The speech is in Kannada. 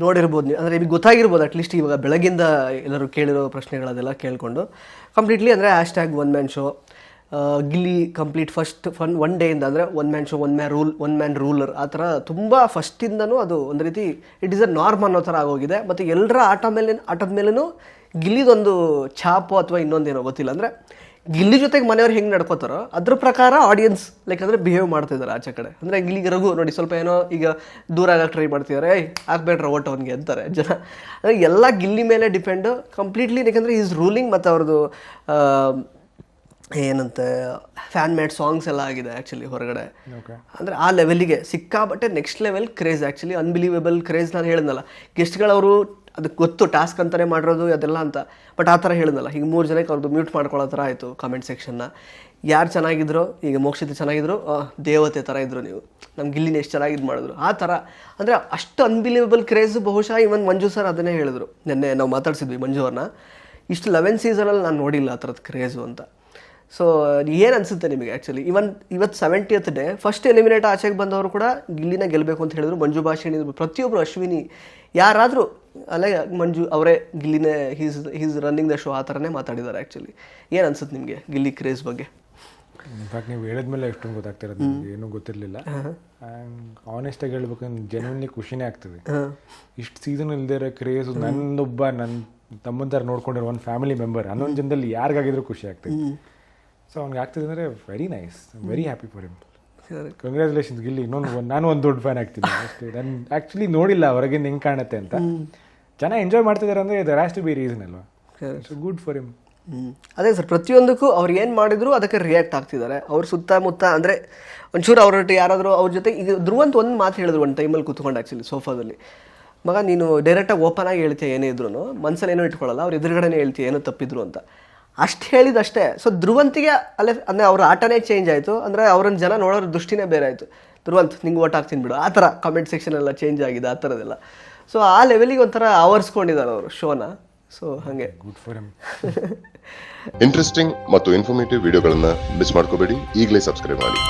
ನೋಡಿರ್ಬೋದು ನೀವು, ಅಂದರೆ ನಿಮಗೆ ಗೊತ್ತಾಗಿರ್ಬೋದು ಅಟ್ಲೀಸ್ಟ್ ಇವಾಗ ಬೆಳಗಿಂದ ಎಲ್ಲರೂ ಕೇಳಿರೋ ಪ್ರಶ್ನೆಗಳದೆಲ್ಲ ಕೇಳಿಕೊಂಡು ಕಂಪ್ಲೀಟ್ಲಿ ಅಂದರೆ hashtag one man show, Gilli complete first one ಡೇಯಿಂದ ಅಂದರೆ one man show, one man ruler ಆ ಥರ ತುಂಬ ಫಸ್ಟಿಂದನೂ ಅದು ಒಂದು ರೀತಿ ಇಟ್ ಈಸ್ ಅ ನಾರ್ಮ್ ಅನ್ನೋ ಥರ ಆಗೋಗಿದೆ. ಮತ್ತು ಎಲ್ಲರ ಆಟದ ಮೇಲೂ ಗಿಲ್ಲಿದೊಂದು ಛಾಪು ಅಥವಾ ಇನ್ನೊಂದೇನೋ ಗೊತ್ತಿಲ್ಲ, ಅಂದರೆ ಗಿಲ್ಲಿ ಜೊತೆಗೆ ಮನೆಯವ್ರು ಹೆಂಗೆ ನಡ್ಕೋತಾರೋ ಅದ್ರ ಪ್ರಕಾರ ಆಡಿಯನ್ಸ್ ಲೈಕ್ ಅಂದರೆ ಬಿಹೇವ್ ಮಾಡ್ತಿದ್ದಾರೆ ಆಚೆ ಕಡೆ. ಅಂದರೆ ಗಿಲ್ಲಿಗೆ ರಘು ನೋಡಿ ಸ್ವಲ್ಪ ಏನೋ ಈಗ ದೂರ ಆಗಕ್ಕೆ ಟ್ರೈ ಮಾಡ್ತಿದ್ದಾರೆ, ಹಾಕ್ಬೇಡ್ರ ಓಟ್ ಅವನಿಗೆ ಅಂತಾರೆ ಜನ. ಅಂದರೆ ಎಲ್ಲ ಗಿಲ್ಲಿ ಮೇಲೆ ಡಿಪೆಂಡು ಕಂಪ್ಲೀಟ್ಲಿ, ಯಾಕಂದರೆ ಈಸ್ ರೂಲಿಂಗ್. ಮತ್ತು ಅವ್ರದ್ದು ಏನಂತೆ ಫ್ಯಾನ್ ಮೇಡ್ ಸಾಂಗ್ಸ್ ಎಲ್ಲ ಆಗಿದೆ ಆ್ಯಕ್ಚುಲಿ ಹೊರಗಡೆ. ಅಂದರೆ ಆ ಲೆವೆಲಿಗೆ ಸಿಕ್ಕಾಬಟ್ಟೆ next level craze, actually unbelievable craze. ನಾನು ಹೇಳಿದ್ನಲ್ಲ ಗೆಸ್ಟ್ಗಳವರು ಅದಕ್ಕೆ ಗೊತ್ತು ಟಾಸ್ಕ್ ಅಂತಲೇ ಮಾಡಿರೋದು ಅದೆಲ್ಲ ಅಂತ, ಬಟ್ ಆ ಥರ ಹೇಳಿದ್ನಲ್ಲ ಈಗ 3 ಜನಕ್ಕೆ ಅವ್ರದ್ದು ಮ್ಯೂಟ್ ಮಾಡ್ಕೊಳ್ಳೋ ಥರ ಆಯಿತು ಕಾಮೆಂಟ್ ಸೆಕ್ಷನ್ನ. ಯಾರು ಚೆನ್ನಾಗಿದ್ರು, ಈಗ ಮೋಕ್ಷಿತ ಚೆನ್ನಾಗಿದ್ರು, ದೇವತೆ ಥರ ಇದ್ದರು ನೀವು, ನಮ್ಮ ಗಿಲ್ಲಿನ ಎಷ್ಟು ಚೆನ್ನಾಗಿದ್ದು ಮಾಡಿದ್ರು ಆ ಥರ. ಅಂದರೆ ಅಷ್ಟು ಅನ್ಬಿಲೀವೇಬಲ್ ಕ್ರೇಜ್. ಬಹುಶಃ ಇವನ್ ಮಂಜು ಸರ್ ಅದನ್ನೇ ಹೇಳಿದ್ರು, ನೆನ್ನೆ ನಾವು ಮಾತಾಡ್ಸಿದ್ವಿ ಮಂಜು ಅವ್ರನ್ನ, ಇಷ್ಟು 11 ಸೀಸನಲ್ಲಿ ನಾನು ನೋಡಿಲ್ಲ ಆ ಥರದ್ದು ಕ್ರೇಜು ಅಂತ. ಸೊ ಏನು ಅನಿಸುತ್ತೆ ನಿಮಗೆ ಆ್ಯಕ್ಚುಲಿ? ಇವತ್ತು 70th ಡೇ ಫಸ್ಟ್ ಎಲಿಮಿನೇಟ್ ಆಚೆಗೆ ಬಂದವರು ಕೂಡ ಗಿಲ್ಲಿನ ಗೆಲ್ಲಬೇಕು ಅಂತ ಹೇಳಿದ್ರು. ಮಂಜು ಭಾಷಿಣಿ ಪ್ರತಿಯೊಬ್ಬರು, ಅಶ್ವಿನಿ ಯಾರಾದರೂ ಅಲ್ಲೇ ಮಂಜು ಅವರೇ ಗಿಲ್ಲಿನೇ ಹೀಸ್ ರನ್ನಿಂಗ್ ದ ಶೋ ಆ ಥರನೇ ಮಾತಾಡಿದ್ದಾರೆ ಆ್ಯಕ್ಚುಲಿ. ಏನು ಅನ್ಸುತ್ತೆ ನಿಮಗೆ ಗಿಲ್ಲಿ ಕ್ರೇಜ್ ಬಗ್ಗೆ? ಇನ್ಫ್ಯಾಕ್ಟ್ ನೀವು ಹೇಳಿದ್ಮೇಲೆ ಎಷ್ಟೊಂದು ಗೊತ್ತಾಗ್ತಿರೋದು, ನನಗೆ ಏನೂ ಗೊತ್ತಿರಲಿಲ್ಲ. ಆನೆಸ್ಟಾಗಿ ಹೇಳ್ಬೇಕಂದ್ರೆ ಜೆನ್ಯೂನ್ಲಿ ಖುಷಿನೇ ಆಗ್ತದೆ. ಇಷ್ಟು ಸೀಸನ್ ಇಲ್ಲದೆ ಇರೋ ಕ್ರೇಜು ನನ್ನ ತಮ್ಮನ ಥರ ನೋಡ್ಕೊಂಡಿರೋ ಒಂದು ಫ್ಯಾಮಿಲಿ ಮೆಂಬರ್ 11 ಜನದಲ್ಲಿ ಯಾರಿಗಾಗಿದ್ರು ಖುಷಿ ಆಗ್ತದೆ. ಸೊ ಅವ್ನಿಗೆ ಆಗ್ತದೆ ಅಂದರೆ very nice, very happy for him. Congratulations Gilli. ನಾನು ಒಂದು ದೊಡ್ಡ ಫ್ಯಾನ್ ಆಗ್ತೀನಿ ಅಷ್ಟೇ. ನಾನು ಆ್ಯಕ್ಚುಲಿ ನೋಡಿಲ್ಲ ಹೊರಗಿಂದ ಹೆಂಗೆ ಕಾಣುತ್ತೆ ಅಂತ. ಜನ ಎಂಜಾಯ್ ಮಾಡ್ತಿದ್ದಾರೆ ಅಂದರೆ there has to be reason ಅಲ್ವಾ? So good for him. ಅದೇ ಸರ್, ಪ್ರತಿಯೊಂದಕ್ಕೂ ಅವ್ರು ಏನು ಮಾಡಿದ್ರು ಅದಕ್ಕೆ ರಿಯಾಕ್ಟ್ ಆಗ್ತಿದ್ದಾರೆ. ಅವ್ರ ಸುತ್ತಮುತ್ತ ಅಂದರೆ ಒಂಚೂರು ಅವ್ರೊಟ್ಟು ಯಾರಾದರೂ ಅವ್ರ ಜೊತೆ ಈಗ ಧ್ರುವಂತ ಒಂದು ಮಾತು ಹೇಳಿದ್ರು ಒಂದು ಟೈಮಲ್ಲಿ ಕೂತ್ಕೊಂಡು ಆ್ಯಕ್ಚುಲಿ ಸೋಫಾದಲ್ಲಿ, ಮಗ ನೀನು ಡೈರೆಕ್ಟಾಗಿ ಓಪನ್ ಆಗಿ ಹೇಳ್ತೀಯ ಏನೇ ಇದ್ರು, ಮನಸ್ಸಲ್ಲಿ ಏನೂ ಇಟ್ಕೊಳ್ಳಲ್ಲ, ಅವ್ರು ಎದುರುಗಡೆನೇ ಹೇಳ್ತೀಯ ಏನೋ ತಪ್ಪಿದ್ರು ಅಂತ, ಅಷ್ಟು ಹೇಳಿದಷ್ಟೇ. ಸೊ ಧ್ರುವಂತಿಗೆ ಅಲ್ಲೇ ಅಂದರೆ ಅವ್ರ ಆಟನೇ ಚೇಂಜ್ ಆಯಿತು, ಅಂದರೆ ಅವ್ರನ್ನ ಜನ ನೋಡೋರ ದೃಷ್ಟಿನೇ ಬೇರೆ ಆಯಿತು. ಧ್ರುವಂತ್ ನಿಂಗೆ ಓಟ್ ಹಾಕ್ತೀನಿ ಬಿಡು ಆ ಥರ ಕಾಮೆಂಟ್ ಸೆಕ್ಷನ್ ಎಲ್ಲ ಚೇಂಜ್ ಆಗಿದೆ ಆ ಥರದ್ದೆಲ್ಲ. ಸೊ ಆ ಲೆವೆಲಿಗೆ ಒಂಥರ ಆವರಿಸ್ಕೊಂಡಿದ್ದಾರೆ ಅವರು ಶೋನ. ಸೊ ಹಾಗೆ ಗುಡ್ ಫಾರ್ ಹಿಮ್. ಇಂಟ್ರೆಸ್ಟಿಂಗ್ ಮತ್ತು ಇನ್ಫಾರ್ಮೇಟಿವ್ ವಿಡಿಯೋಗಳನ್ನು ಮಿಸ್ ಮಾಡ್ಕೋಬೇಡಿ, ಈಗಲೇ ಸಬ್ಸ್ಕ್ರೈಬ್ ಮಾಡಿ.